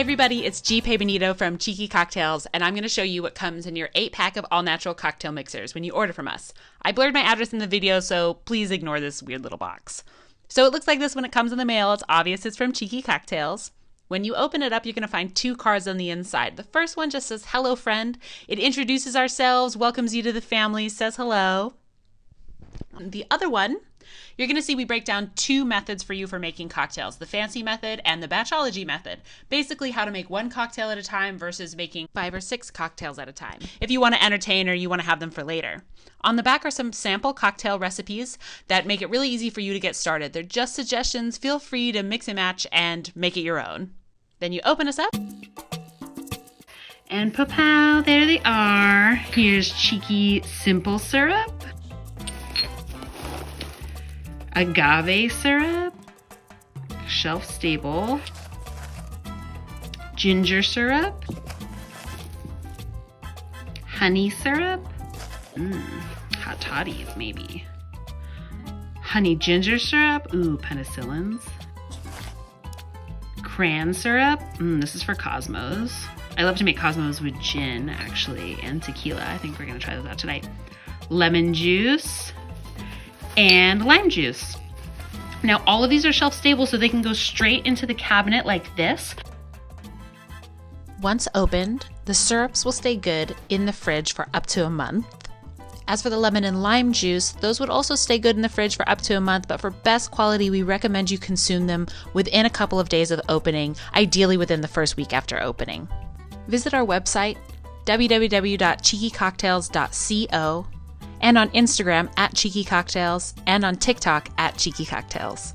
everybody, it's G. Benito from Cheeky Cocktails, and I'm going to show you what comes in your 8-pack of all-natural cocktail mixers when you order from us. I blurred my address in the video, so please ignore this weird little box. So it looks like this when it comes in the mail. It's obvious it's from Cheeky Cocktails. When you open it up, you're going to find 2 cards on the inside. The first one just says, "Hello, friend." It introduces ourselves, welcomes you to the family, says hello. The other one, you're going to see we break down 2 methods for you for making cocktails, the fancy method and the batchology method. Basically how to make 1 cocktail at a time versus making 5 or 6 cocktails at a time, if you want to entertain or you want to have them for later. On the back are some sample cocktail recipes that make it really easy for you to get started. They're just suggestions. Feel free to mix and match and make it your own. Then you open us up. And pow, there they are. Here's Cheeky Simple Syrup, agave syrup, shelf stable, ginger syrup, honey syrup, hot toddies maybe, honey ginger syrup, penicillins, cran syrup, this is for Cosmos. I love to make Cosmos with gin actually and tequila. I think we're gonna try those out tonight. Lemon juice, and lime juice. Now all of these are shelf stable so they can go straight into the cabinet like this. Once opened, the syrups will stay good in the fridge for up to a month. As for the lemon and lime juice, those would also stay good in the fridge for up to a month, but for best quality, we recommend you consume them within a couple of days of opening, ideally within the first week after opening. Visit our website, www.cheekycocktails.co, and on Instagram @Cheeky Cocktails, and on TikTok @Cheeky Cocktails.